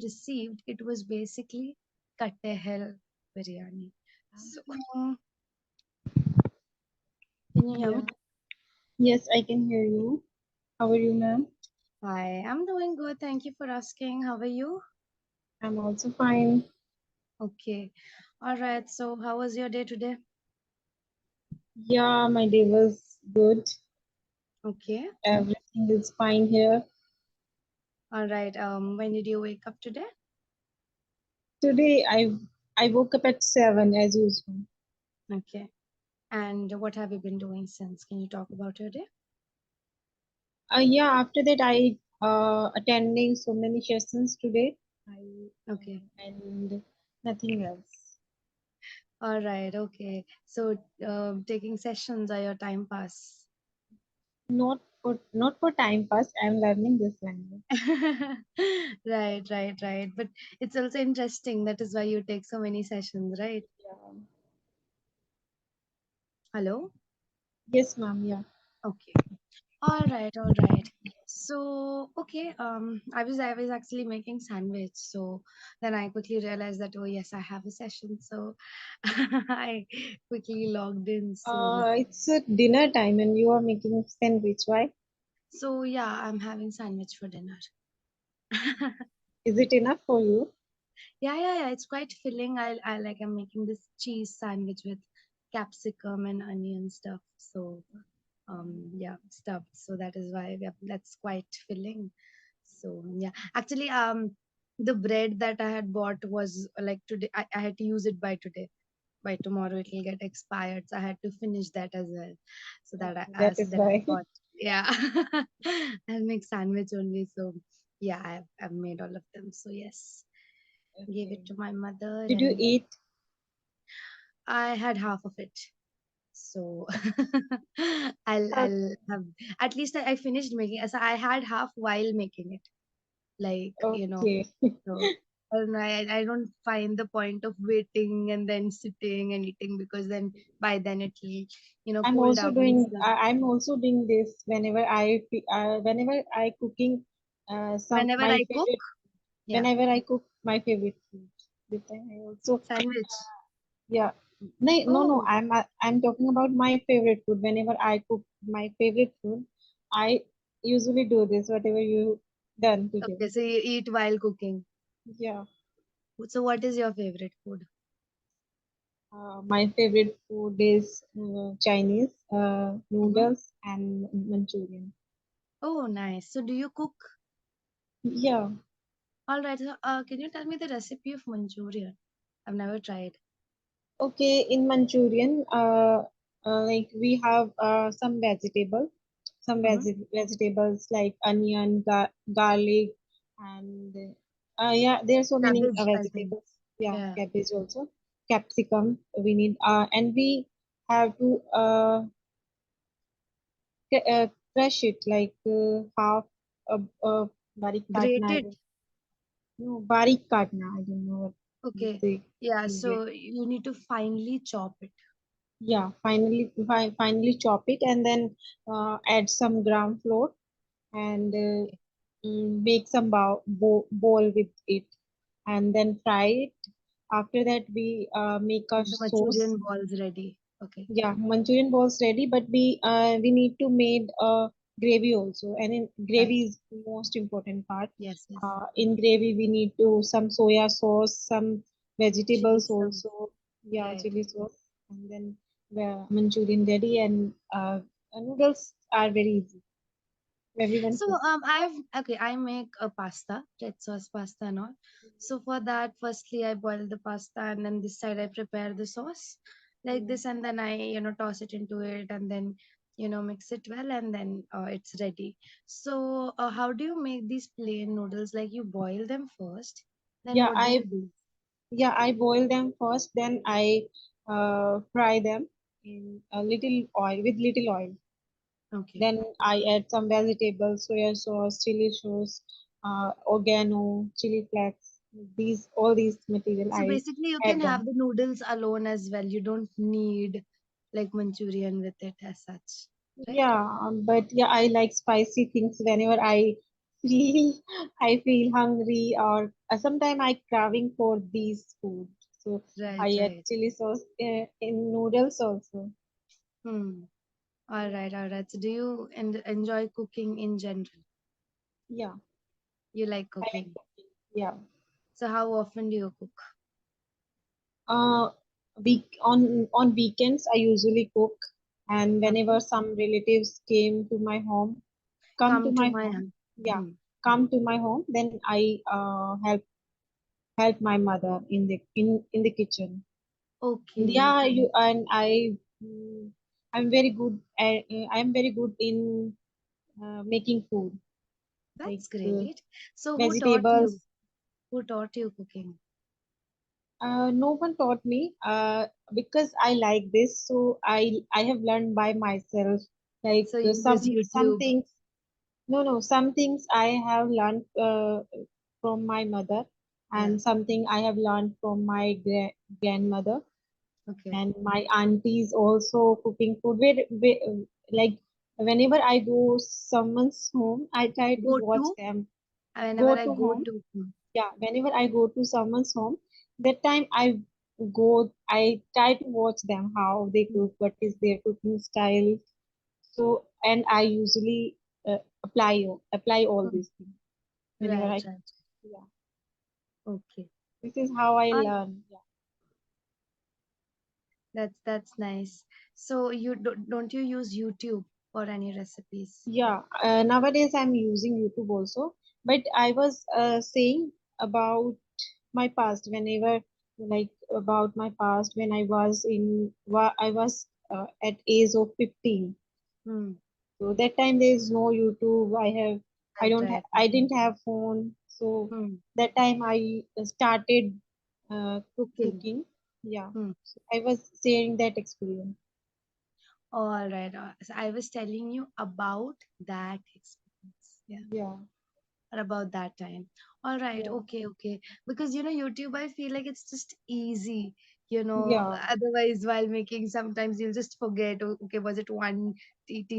received, it was basically katehel biryani. So, can you hear me? Yeah. Yes, I can hear you. How are you, ma'am? Hi, I'm doing good. Thank you for asking. How are you? I'm also fine. Okay. All right. So, how was your day today? Yeah, my day was good. Okay. Everything is fine here. All right. When did you wake up today? Today I woke up at 7 as usual. Okay. And what have you been doing since? Can you talk about your day? Yeah, after that I attending so many sessions today. I Okay. and nothing else. All right. Okay. So, taking sessions are your time pass. Not for time pass. I'm learning this language. Right, right, right. But it's also interesting. That is why you take so many sessions, right? Yeah. Hello? Yes, ma'am. Yeah. Okay. All right, all right. So, okay, I was actually making sandwich. So then I quickly realized that, oh yes, I have a session. So I quickly logged in. It's dinner time and you are making sandwich. Why? So yeah, I'm having sandwich for dinner. Is it enough for you? Yeah. It's quite filling. I like I'm making this cheese sandwich with capsicum and onion stuff. So yeah, stuffed. So that is why that's quite filling. So yeah, actually the bread that I had bought was like today. I had to use it by today. By tomorrow it will get expired. So I had to finish that as well. So that Okay, that so is then I why. thought, yeah, I'll make sandwich only. So yeah, I've made all of them. So yes, gave Okay. it to my mother Did you and eat? I had half of it. So Uh, I'll have at least I finished making. So I had half while making it, like Okay. So I don't know. I don't find the point of waiting and then sitting and eating because then by then it will cool down and stuff. I'm also doing this whenever I cooking some Whenever my I cook, favorite yeah, whenever I cook my favorite food. This time I also sandwich. yeah. No, Oh, I'm talking about my favorite food. Whenever I cook my favorite food, I usually do this. Whatever you done today. okay. So you eat while cooking. Yeah. So what is your favorite food? My favorite food is Chinese Hmm. noodles and Manchurian. Oh, nice. So do you cook? Yeah. All right. So, can you tell me the recipe of Manchurian? I've never tried. Okay. In Manchurian, like we have some Mm-hmm. vegetables like onion, garlic, and yeah, there are so many Cabbage, I think. vegetables. Yeah, Yeah. cabbage also, capsicum. We need, and we have to crush it like half a barik katna. Grated. No, barik katna. I don't know what you Okay. say. Yeah. English. So you need to finely chop it. Yeah, finally chop it and then add some ground flour and make some bowl with it and then fry it. After that, we make a Get the sauce. Manchurian balls ready. Okay. Yeah, Manchurian balls ready, but we need to make gravy also, and in Right. gravy is the most important part. Yes, yes. In gravy, we need to some soya sauce, some Chili vegetables sauce. also. Yeah, Right. chili sauce, and then the Manchurian ready, and noodles are very easy. Everyone So cook. I make a pasta, red sauce pasta and all. So for that, firstly I boil the pasta and then this side I prepare the sauce like Yeah. this and then I toss it into it and then mix it well and then it's ready. So how do you make these plain noodles? Like you boil them first, then Yeah, what do I you do? yeah I boil them first, then I fry them in a little oil with little oil. Okay. Then I add some vegetables, soya sauce, chili sauce, oregano, chili flakes. All these material So I basically you can add have them. the noodles alone as well. You don't need like Manchurian with it as such, right? Yeah, but yeah, I like spicy things whenever I feel I feel hungry, or sometimes I craving for these food. So Right, I add right. chili sauce in noodles also. Hmm. All Yeah, right, all right. So do you enjoy cooking in general? yeah, You like I like cooking. cooking. Yeah. So how often do you cook? Uh, on weekends I usually cook, and Okay. whenever some relatives come to Come to my my home, home. yeah, Hmm. come to my home, then I help my mother in the kitchen. Okay, Yeah, okay. mm, I'm very good in making food, like That's great. So who taught vegetables. you? Who taught you cooking? No one taught me because I like this, so I have learned by myself. Like So you use some YouTube. things, no, some things I have learned from my mother, Yeah. and something I have learned from my grandmother, Okay. and my aunties also cooking food. Like whenever I go someone's home, I try to Go watch to them whenever go I to go home. to. Yeah, whenever I go to someone's home, that time I try to watch them how they Hmm. cook, what is their cooking style. So, and I usually apply all Hmm. these things whenever Right, I. right. Yeah, Okay. this is how I Uh, learn. that's nice. So you don't you use YouTube for any recipes? Yeah, nowadays I'm using YouTube also, but I was saying about my past whenever, like about my past when I was at age of 15. Hmm. So that time there is no YouTube. Right, right. I didn't have phone. So Hmm. that time I started Cooking. cooking. Yeah, Hmm. so I was sharing that experience. All right. So I was telling you about that experience. Yeah. Yeah, Or about that time. All right, yeah, okay, okay. Because YouTube, I feel like it's just easy. yeah, Otherwise, while making, sometimes you'll just forget. Okay, was it one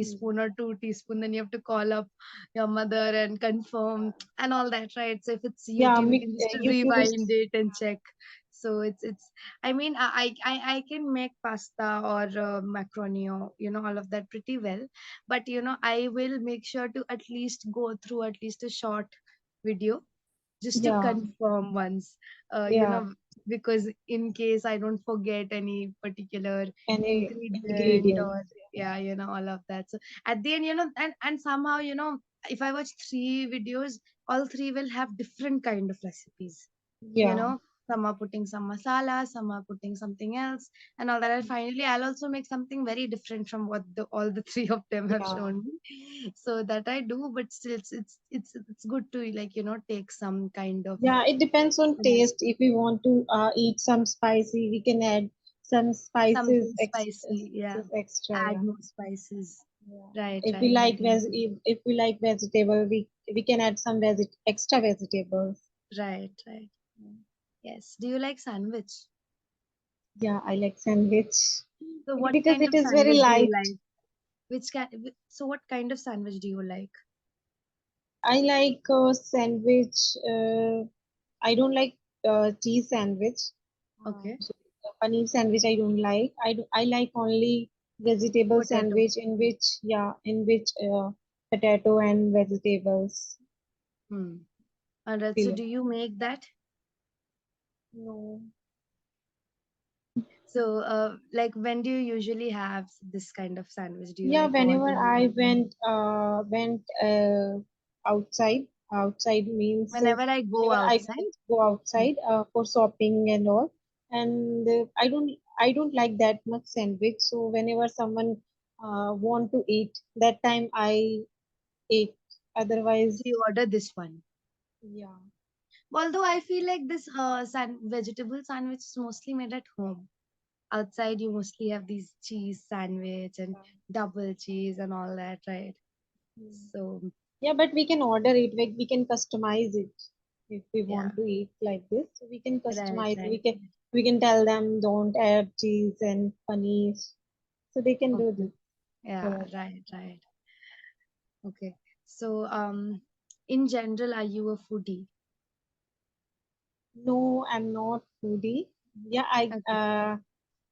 mm, teaspoon or two teaspoon? Then you have to call up your mother and confirm and all that, right? So if it's yeah. YouTube, you can just YouTube is. rewind it and check. So it's. I mean, I can make pasta or macaroni or all of that pretty well, but I will make sure to at least go through at least a short video just to Yeah, confirm once, yeah. because in case I don't forget any particular Any ingredient, or ingredients. yeah, all of that. So at the end, and somehow, if I watch three videos, all three will have different kind of recipes. you Yeah, know some are putting some masala, some are putting something else, and all that. And finally, I'll also make something very different from what all the three of them have yeah. shown me. So that I do, but still, it's good to, like, take some kind of Yeah, it depends on taste. If we want to eat some spicy, we can add some something spicy. Yeah, spices extra. add Yeah, more spices. yeah. Right, If we right, like right, if we like vegetable, we can add some extra vegetables. right, right. Yes. Do you like sandwich? Yeah, I like sandwich So what because kind it of is very sandwich do you light. like? So what kind of sandwich do you like? I like sandwich. I don't like cheese sandwich. Okay. So paneer sandwich I don't like. I like only vegetable Potato. sandwich in which potato and vegetables Hmm. Alright, so do filling. you make that? No. So, like, when do you usually have this kind of sandwich? Do you Yeah, like want whenever in the I morning? went outside means Whenever I go whenever I outside? go Hmm. outside for shopping and all, and I don't like that much sandwich. So whenever someone want to eat, that time I eat. So Otherwise, you order this one. yeah, Although I feel like this vegetable sandwich is mostly made at home. Outside, you mostly have these cheese sandwich and yeah. double cheese and all that, right? Hmm. So, Yeah, but we can order it. Like we can customize it if we yeah, want to eat like this. So we can right, customize. right. We can tell them don't add cheese and paneer. So they can do Okay. this Yeah, for us. right, right. Okay. So, in general, are you a foodie? No, I'm not foodie. Yeah, Okay.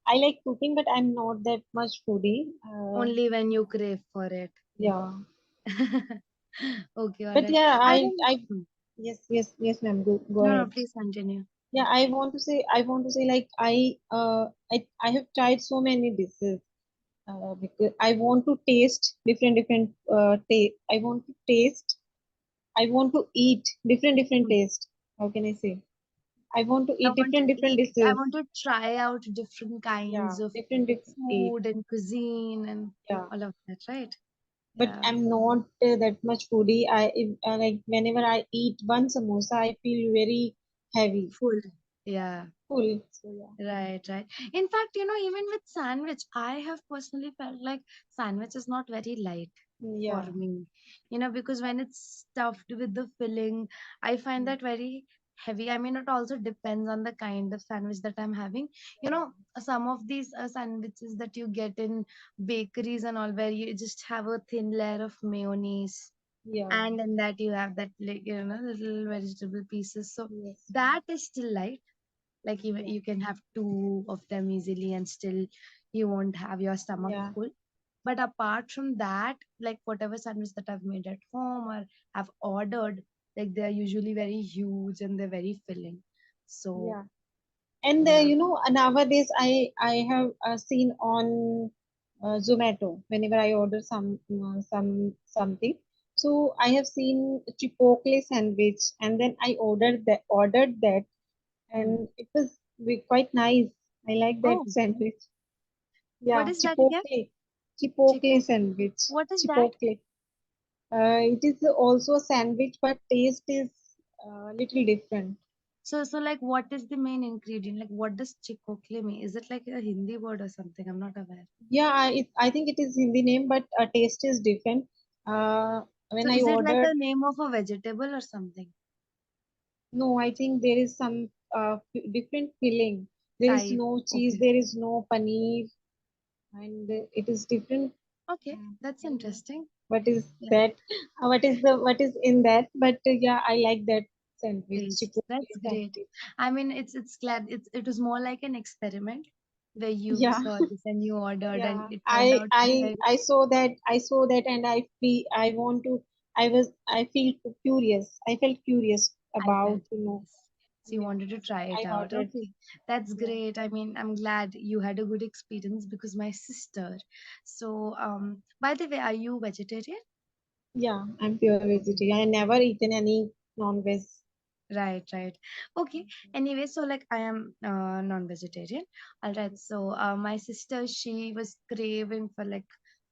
I like cooking, but I'm not that much foodie. Only when you crave for it. Yeah, Okay, all but right. yeah, I think. yes, ma'am. Go No, no, ahead. please continue. Yeah, I want to say like I have tried so many dishes because I want to taste different I want to taste. I want to eat different Mm. taste. How can I say? I want to I eat want to, different like, I dishes. want to try out different Yeah, kinds of eat. food and cuisine and Yeah, all of that, right? but Yeah. I'm not that much foodie. Like whenever I eat one samosa, I feel very heavy, Full. Yeah. full. So yeah, Right, right. In fact, even with sandwich, I have personally felt like sandwich is not very light for yeah, me. Because when it's stuffed with the filling, I find mm, that very heavy. I mean, it also depends on the kind of sandwich that I'm having. Some of these sandwiches that you get in bakeries and all, where you just have a thin layer of mayonnaise, yeah, and in that you have that, like, little vegetable pieces. So yes, that is still light, like yeah, you can have two of them easily and still you won't have your stomach yeah, full. But apart from that, like whatever sandwich that I've made at home or have ordered, like they're usually very huge and they're very filling. So yeah. And yeah. nowadays I have seen on Zomato whenever I order something. So I have seen chipotle sandwich, and then I ordered that, Hmm. and it was quite nice. I like that Oh, sandwich. what Yeah, is that again? chipotle Chipotle. sandwich, What is that? chipotle. It is also a sandwich, but taste is little different. So like, what is the main ingredient? Like, what does chicocle mean? Is it like a Hindi word or something? I'm not aware. Yeah, I think it is Hindi name, but taste is different. When So I is it like ordered, a name of a vegetable or something? no, I think there is some different filling. There is Type. no cheese, Okay. there is no paneer, and it is different. Okay, that's I don't know interesting. what is Yeah, that. What is in that? But yeah, I like that sandwich, taste. chipotle That's great. sandwich. I mean, it's glad it was more like an experiment where you Yeah, saw this and you ordered and yeah. it turned out very I saw that, and I want to. I feel curious. I felt curious I about felt yes. So you Yeah. wanted to try it I out. ordered. Okay, that's Yeah. great. I mean, I'm glad you had a good experience because my sister. So, by the way, are you vegetarian? Yeah, I'm pure vegetarian. I never eaten any non-veg. Right, right. Okay. Anyway, so like I am non-vegetarian. All right. So my sister, she was craving for like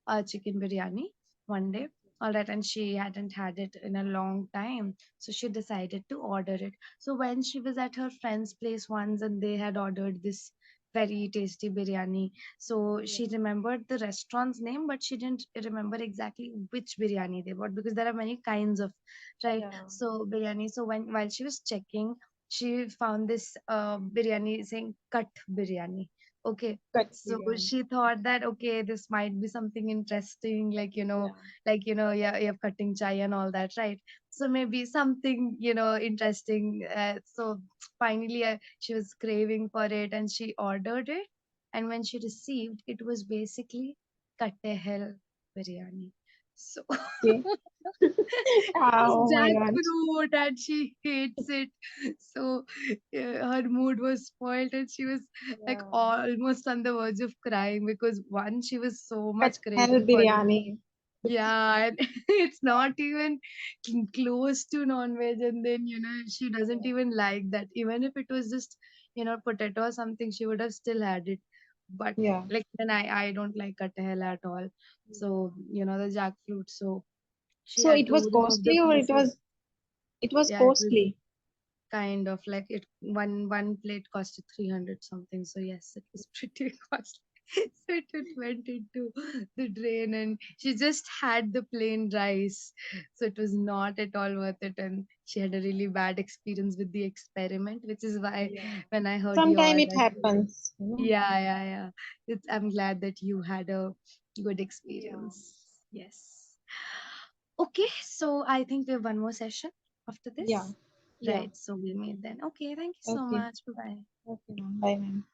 a chicken biryani one day. All right, and she hadn't had it in a long time, so she decided to order it. So when she was at her friend's place once, and they had ordered this very tasty biryani, so Yeah. she remembered the restaurant's name, but she didn't remember exactly which biryani they bought because there are many kinds of, right? Yeah. So biryani. So while she was checking, she found this biryani saying cut biryani. Okay. Cut So biryani. she thought that okay, this might be something interesting, like Yeah. yeah, you have cutting chai and all that, right? So maybe something interesting. So finally, she was craving for it, and she ordered it. And when she received, it was basically kattehel biryani. So Okay. it's Oh my God. jackfruit and she hates it. So her mood was spoiled and she was like Yeah. almost on the verge of crying because one, she was so Cut much hell craving for it. biryani. Yeah, and it's not even close to non-veg, and then she doesn't Yeah. even like that. Even if it was just potato or something, she would have still had it. But Yeah. like then I don't like kathal at all. Yeah. So the jackfruit. So she So had it to was remove the costly, or pieces. it was Yeah, it was costly. kind of like it. One plate costed 300 something. So yes, it was pretty costly. So it went into the drain, and she just had the plain rice. So it was not at all worth it, and she had a really bad experience with the experiment, which is why Yeah. when I heard Sometime yours, it I said, happens, yeah, yeah, yeah. I'm glad that you had a good Yeah. experience. Yes. Okay, so I think we have one more session after Yeah, this. yeah. Right, so we'll meet then. Okay, thank you so Okay, much. Bye bye. okay, ma'am. Bye, ma'am.